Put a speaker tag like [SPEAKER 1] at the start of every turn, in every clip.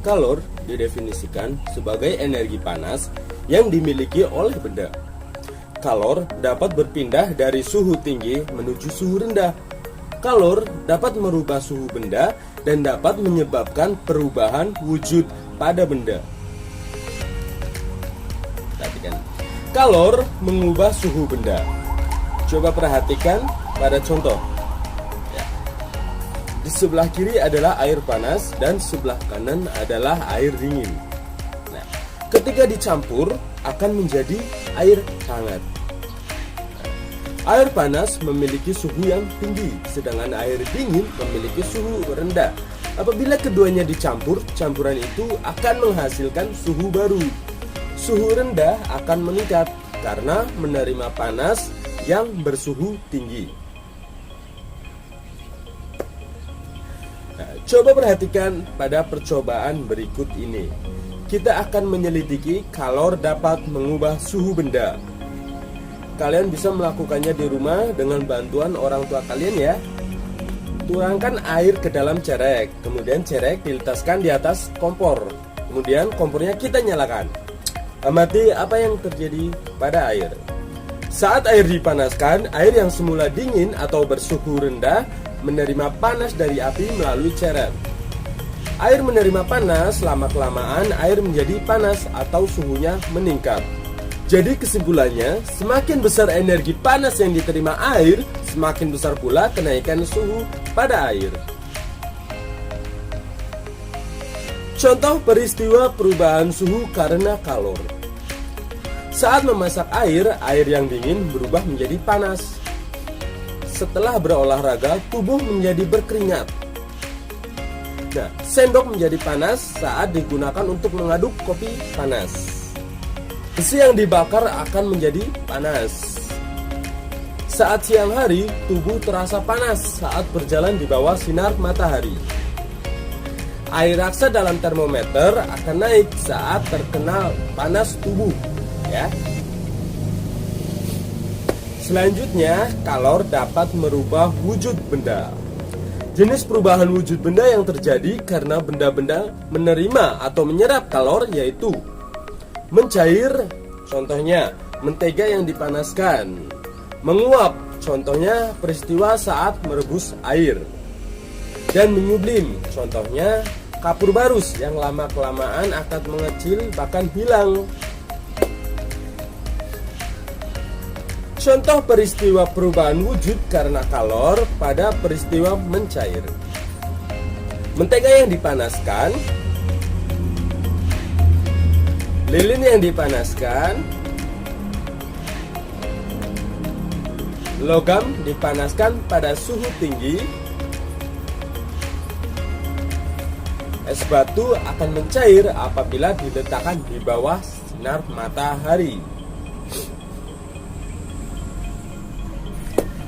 [SPEAKER 1] Kalor didefinisikan sebagai energi panas yang dimiliki oleh benda. Kalor dapat berpindah dari suhu tinggi menuju suhu rendah. Kalor dapat merubah suhu benda dan dapat menyebabkan perubahan wujud pada benda. Perhatikan. Kalor mengubah suhu benda. Coba perhatikan pada contoh. Di sebelah kiri adalah air panas dan sebelah kanan adalah air dingin. Nah, ketika dicampur akan menjadi air hangat. Air panas memiliki suhu yang tinggi, sedangkan air dingin memiliki suhu rendah. Apabila keduanya dicampur, campuran itu akan menghasilkan suhu baru. Suhu rendah akan meningkat karena menerima panas yang bersuhu tinggi. Nah, coba perhatikan pada percobaan berikut ini. Kita akan menyelidiki kalor dapat mengubah suhu benda. Kalian bisa melakukannya di rumah dengan bantuan orang tua kalian ya. Tuangkan air ke dalam cerek, kemudian cerek diletakkan di atas kompor. Kemudian kompornya kita nyalakan. Amati apa yang terjadi pada air. Saat air dipanaskan, air yang semula dingin atau bersuhu rendah menerima panas dari api melalui cerek. Air menerima panas, lama-kelamaan air menjadi panas atau suhunya meningkat. Jadi kesimpulannya, semakin besar energi panas yang diterima air, semakin besar pula kenaikan suhu pada air. Contoh peristiwa perubahan suhu karena kalor. Saat memasak air, air yang dingin berubah menjadi panas. Setelah berolahraga, tubuh menjadi berkeringat. Nah, sendok menjadi panas saat digunakan untuk mengaduk kopi panas. Besi yang dibakar akan menjadi panas. Saat siang hari, tubuh terasa panas saat berjalan di bawah sinar matahari. Air raksa dalam termometer akan naik saat terkena panas tubuh, ya. Selanjutnya, kalor dapat merubah wujud benda. Jenis perubahan wujud benda yang terjadi karena benda-benda menerima atau menyerap kalor yaitu mencair, contohnya mentega yang dipanaskan. Menguap, contohnya peristiwa saat merebus air. Dan menyublim, contohnya kapur barus yang lama-kelamaan akan mengecil bahkan hilang. Contoh peristiwa perubahan wujud karena kalor pada peristiwa mencair. Mentega yang dipanaskan, lilin yang dipanaskan, logam dipanaskan pada suhu tinggi, es batu akan mencair apabila diletakkan di bawah sinar matahari.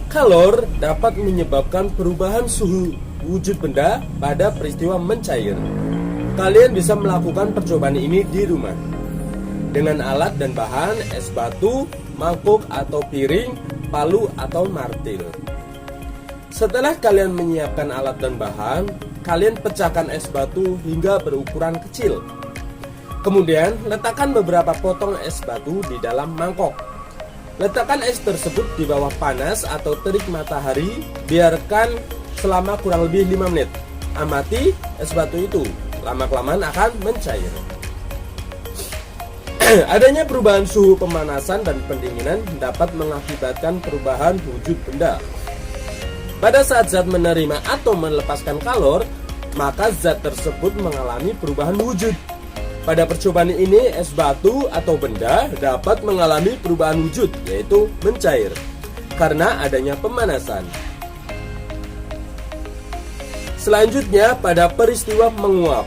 [SPEAKER 1] Kalor dapat menyebabkan perubahan suhu wujud benda pada peristiwa mencair. Kalian bisa melakukan percobaan ini di rumah dengan alat dan bahan es batu, mangkuk atau piring, palu atau martil. Setelah kalian menyiapkan alat dan bahan, kalian pecahkan es batu hingga berukuran kecil. Kemudian letakkan beberapa potong es batu di dalam mangkok. Letakkan es tersebut di bawah panas atau terik matahari. Biarkan selama kurang lebih 5 menit. Amati es batu itu, lama-kelamaan akan mencair. Adanya perubahan suhu pemanasan dan pendinginan dapat mengakibatkan perubahan wujud benda. Pada saat zat menerima atau melepaskan kalor, maka zat tersebut mengalami perubahan wujud. Pada percobaan ini, es batu atau benda dapat mengalami perubahan wujud, yaitu mencair, karena adanya pemanasan. Selanjutnya, pada peristiwa menguap,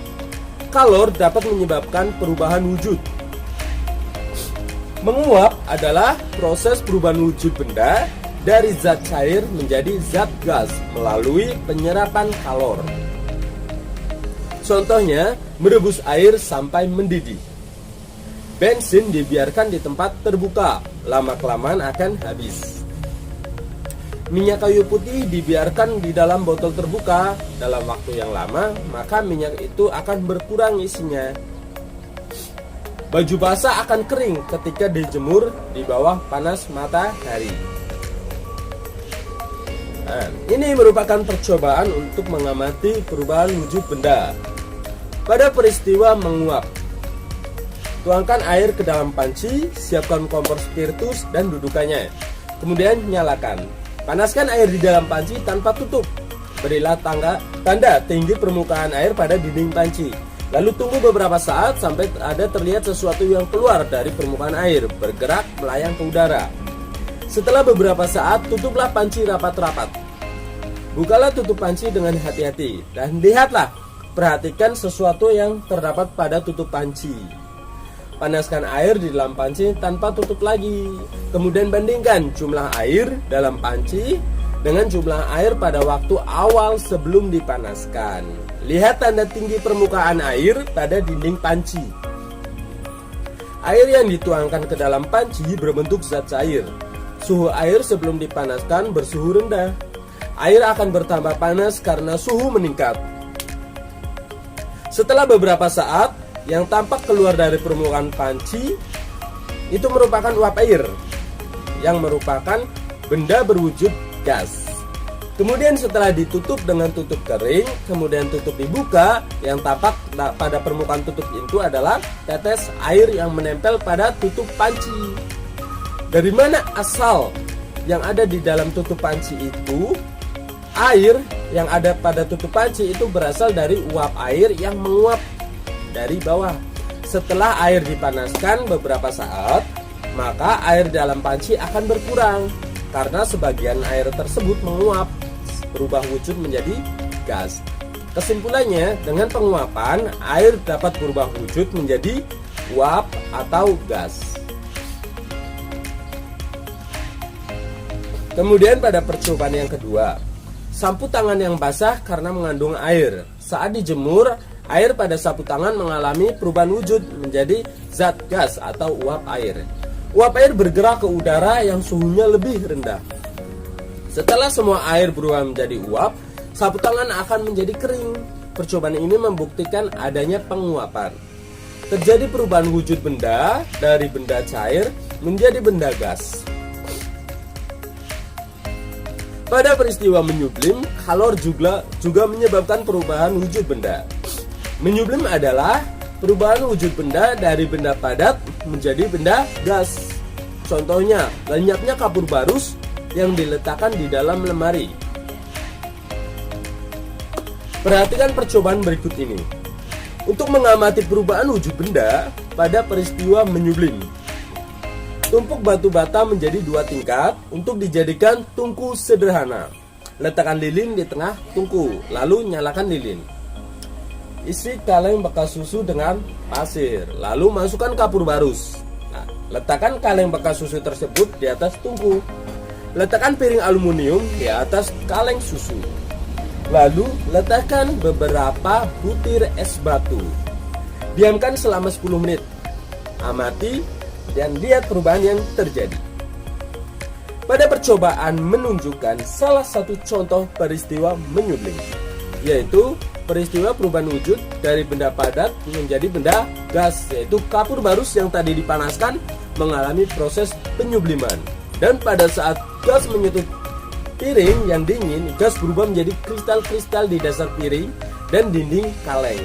[SPEAKER 1] kalor dapat menyebabkan perubahan wujud. Menguap adalah proses perubahan wujud benda dari zat cair menjadi zat gas melalui penyerapan kalor. Contohnya, merebus air sampai mendidih. Bensin dibiarkan di tempat terbuka, lama-kelamaan akan habis. minyak kayu putih dibiarkan di dalam botol terbuka dalam waktu yang lama, maka minyak itu akan berkurang isinya. Baju basah akan kering ketika dijemur di bawah panas matahari. Nah, ini merupakan percobaan untuk mengamati perubahan wujud benda pada peristiwa menguap. Tuangkan air ke dalam panci, siapkan kompor spiritus dan dudukannya. Kemudian nyalakan. Panaskan air di dalam panci tanpa tutup. Berilah tanda tinggi permukaan air pada dinding panci. Lalu tunggu beberapa saat sampai ada terlihat sesuatu yang keluar dari permukaan air, bergerak melayang ke udara. Setelah beberapa saat, tutuplah panci rapat-rapat. Bukalah tutup panci dengan hati-hati dan lihatlah, perhatikan sesuatu yang terdapat pada tutup panci. Panaskan air di dalam panci tanpa tutup lagi. Kemudian bandingkan jumlah air dalam panci dengan jumlah air pada waktu awal sebelum dipanaskan. Lihat tanda tinggi permukaan air pada dinding panci. Air yang dituangkan ke dalam panci berbentuk zat cair. Suhu air sebelum dipanaskan bersuhu rendah. Air akan bertambah panas karena suhu meningkat. Setelah beberapa saat, yang tampak keluar dari permukaan panci itu merupakan uap air, yang merupakan benda berwujud gas. Kemudian setelah ditutup dengan tutup kering, kemudian tutup dibuka, yang tampak pada permukaan tutup itu adalah tetes air yang menempel pada tutup panci. Dari mana asal yang ada di dalam tutup panci itu? Air yang ada pada tutup panci itu berasal dari uap air yang menguap dari bawah. Setelah air dipanaskan beberapa saat, maka air dalam panci akan berkurang karena sebagian air tersebut menguap, berubah wujud menjadi gas. Kesimpulannya, dengan penguapan, air dapat berubah wujud menjadi uap atau gas. Kemudian pada percobaan yang kedua, sapu tangan yang basah karena mengandung air. Saat dijemur, air pada sapu tangan mengalami perubahan wujud menjadi zat gas atau uap air. Uap air bergerak ke udara yang suhunya lebih rendah. Setelah semua air berubah menjadi uap, sapu tangan akan menjadi kering. Percobaan ini membuktikan adanya penguapan. Terjadi perubahan wujud benda dari benda cair menjadi benda gas. Pada peristiwa menyublim, kalor juga menyebabkan perubahan wujud benda. Menyublim adalah perubahan wujud benda dari benda padat menjadi benda gas. Contohnya, lenyapnya kapur barus yang diletakkan di dalam lemari. Perhatikan percobaan berikut ini. Untuk mengamati perubahan wujud benda pada peristiwa menyublim. Tumpuk batu bata menjadi 2 tingkat untuk dijadikan tungku sederhana. Letakkan lilin di tengah tungku, lalu nyalakan lilin. Isi kaleng bekas susu dengan pasir, lalu masukkan kapur barus. Nah, letakkan kaleng bekas susu tersebut di atas tungku. Letakkan piring aluminium di atas kaleng susu. Lalu letakkan beberapa butir es batu. Diamkan selama 10 menit. Amati dan lihat perubahan yang terjadi. Pada percobaan menunjukkan salah satu contoh peristiwa menyublim, yaitu peristiwa perubahan wujud dari benda padat menjadi benda gas, yaitu kapur barus yang tadi dipanaskan mengalami proses penyubliman. Dan pada saat gas menyentuh piring yang dingin, gas berubah menjadi kristal-kristal di dasar piring dan dinding kaleng.